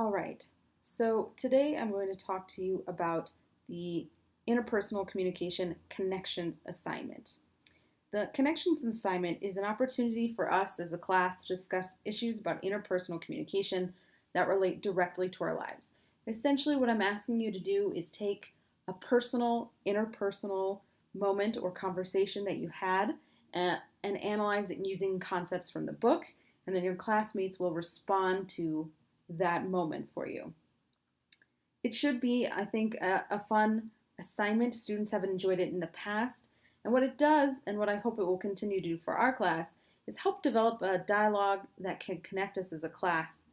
All right, so today I'm going to talk to you about the interpersonal communication connections assignment. The connections assignment is an opportunity for us as a class to discuss issues about interpersonal communication that relate directly to our lives. Essentially, what I'm asking you to do is take a personal, interpersonal moment or conversation that you had and analyze it using concepts from the book, and then your classmates will respond to that moment for you. It should be, I think, a fun assignment. Students have enjoyed it in the past. And what it does, and what I hope it will continue to do for our class, is help develop a dialogue that can connect us as a class,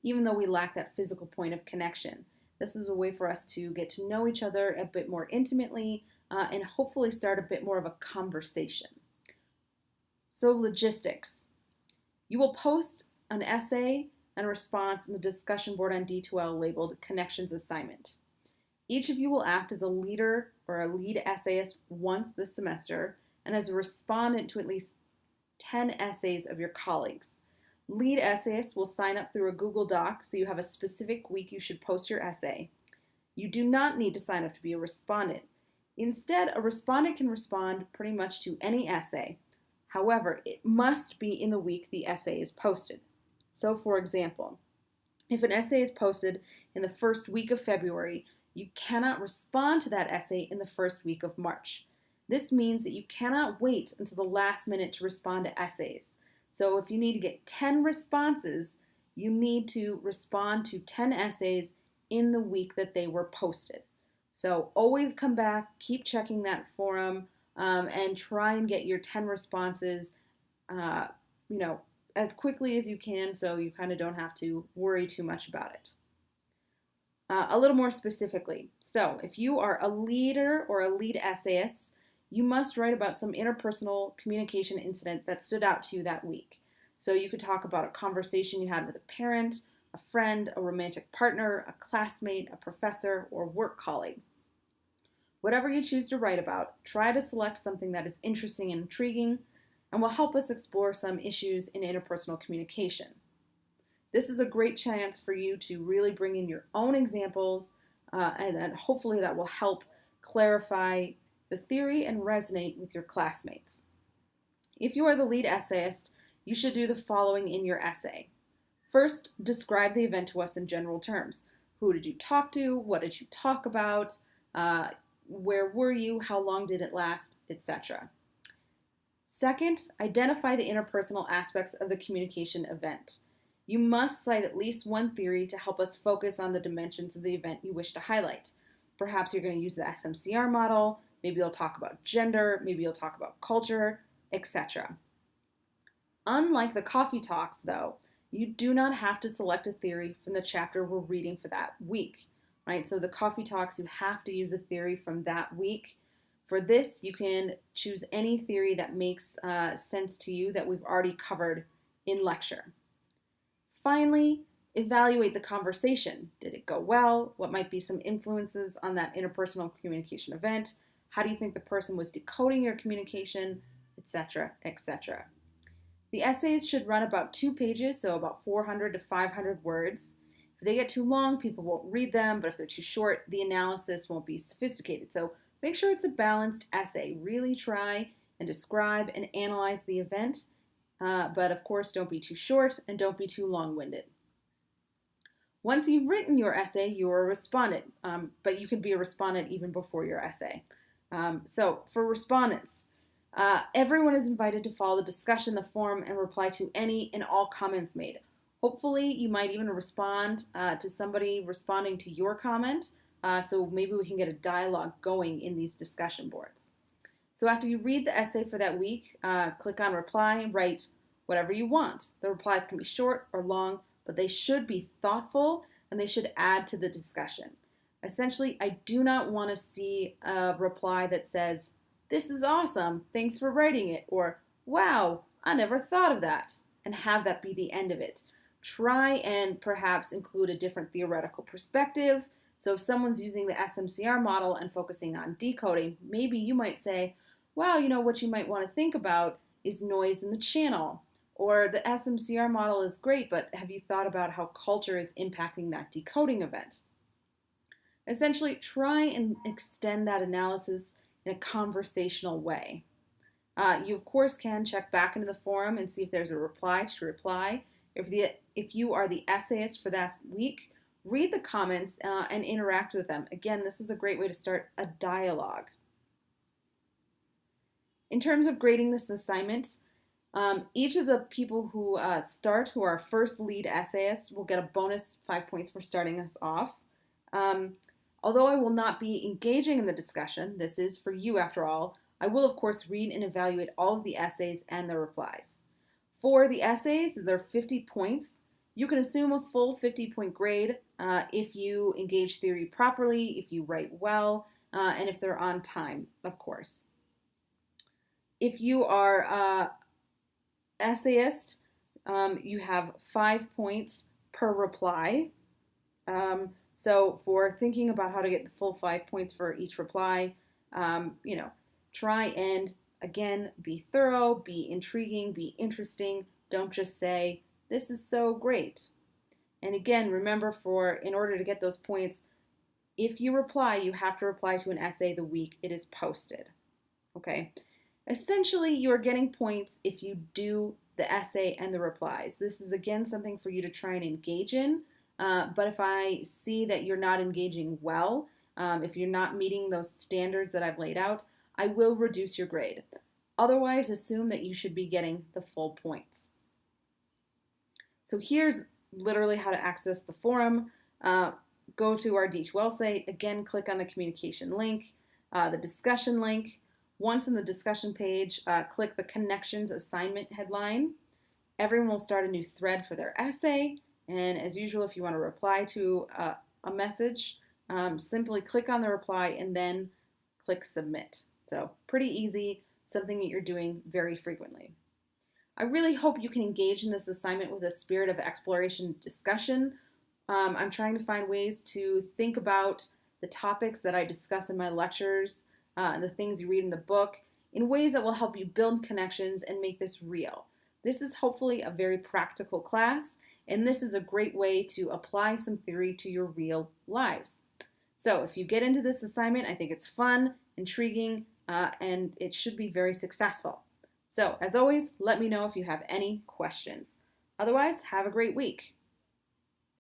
even though we lack that physical point of connection. This is a way for us to get to know each other a bit more intimately and hopefully start a bit more of a conversation. So, logistics. You will post an essay and a response in the discussion board on D2L labeled Connections Assignment. Each of you will act as a leader or a lead essayist once this semester and as a respondent to at least 10 essays of your colleagues. Lead essayists will sign up through a Google Doc, so you have a specific week you should post your essay. You do not need to sign up to be a respondent. Instead, a respondent can respond pretty much to any essay. However, it must be in the week the essay is posted. So, for example, if an essay is posted in the first week of February, you cannot respond to that essay in the first week of March. This means that you cannot wait until the last minute to respond to essays. So if you need to get 10 responses, you need to respond to 10 essays in the week that they were posted. So always come back, keep checking that forum, and try and get your 10 responses, uh, you know, as quickly as you can so you kind of don't have to worry too much about it. A little more specifically, so if you are a leader or a lead essayist, you must write about some interpersonal communication incident that stood out to you that week. So you could talk about a conversation you had with a parent, a friend, a romantic partner, a classmate, a professor, or work colleague. Whatever you choose to write about, try to select something that is interesting and intriguing and will help us explore some issues in interpersonal communication. This is a great chance for you to really bring in your own examples, and hopefully that will help clarify the theory and resonate with your classmates. If you are the lead essayist, you should do the following in your essay. First, describe the event to us in general terms. Who did you talk to? What did you talk about? Where were you? How long did it last? Etc. Second, identify the interpersonal aspects of the communication event. You must cite at least one theory to help us focus on the dimensions of the event you wish to highlight. Perhaps you're going to use the SMCR model, maybe you'll talk about gender, maybe you'll talk about culture, etc. Unlike the coffee talks, though, you do not have to select a theory from the chapter we're reading for that week, right? So the coffee talks, you have to use a theory from that week. For this, you can choose any theory that makes sense to you that we've already covered in lecture. Finally, evaluate the conversation. Did it go well? What might be some influences on that interpersonal communication event? How do you think the person was decoding your communication, etc., etc.? The essays should run about 2 pages, so about 400 to 500 words. If they get too long, people won't read them, but if they're too short, the analysis won't be sophisticated. So make sure it's a balanced essay. Really try and describe and analyze the event, but of course don't be too short and don't be too long-winded. Once you've written your essay, you're a respondent, but you can be a respondent even before your essay. So for respondents, everyone is invited to follow the discussion, the forum, and reply to any and all comments made. Hopefully, you might even respond to somebody responding to your comment, so maybe we can get a dialogue going in these discussion boards. So after you read the essay for that week, click on reply and write whatever you want. The replies can be short or long, but they should be thoughtful and they should add to the discussion. Essentially, I do not want to see a reply that says, "This is awesome, thanks for writing it," or "Wow, I never thought of that," and have that be the end of it. Try and perhaps include a different theoretical perspective. So if someone's using the SMCR model and focusing on decoding, maybe you might say, "Wow, what you might want to think about is noise in the channel," Or the SMCR model is great, but have you thought about how culture is impacting that decoding event? Essentially, try and extend that analysis in a conversational way. You, of course, can check back into the forum and see if there's a reply to reply. If you are the essayist for that week, read the comments and interact with them. Again, this is a great way to start a dialogue. In terms of grading this assignment, each of the people who who are first lead essayists, will get a bonus 5 points for starting us off. Although I will not be engaging in the discussion, this is for you after all, I will of course read and evaluate all of the essays and their replies. For the essays, they're 50 points. You can assume a full 50-point grade if you engage theory properly, if you write well, and if they're on time, of course. If you are essayist, you have 5 points per reply. So for thinking about how to get the full 5 points for each reply, try and, again, be thorough, be intriguing, be interesting. Don't just say, this is so great. And again, remember, in order to get those points, if you reply, you have to reply to an essay the week it is posted. Okay? Essentially, you are getting points if you do the essay and the replies. This is, again, something for you to try and engage in. But if I see that you're not engaging well, if you're not meeting those standards that I've laid out, I will reduce your grade. Otherwise, assume that you should be getting the full points. So here's literally how to access the forum. Go to our D2L site. Again, click on the communication link, the discussion link. Once in the discussion page, click the Connections assignment headline. Everyone will start a new thread for their essay. And as usual, if you want to reply to a message, simply click on the reply and then click Submit. So pretty easy, something that you're doing very frequently. I really hope you can engage in this assignment with a spirit of exploration and discussion. I'm trying to find ways to think about the topics that I discuss in my lectures and the things you read in the book in ways that will help you build connections and make this real. This is hopefully a very practical class, and this is a great way to apply some theory to your real lives. So if you get into this assignment, I think it's fun, intriguing, and it should be very successful. So as always, let me know if you have any questions. Otherwise, have a great week.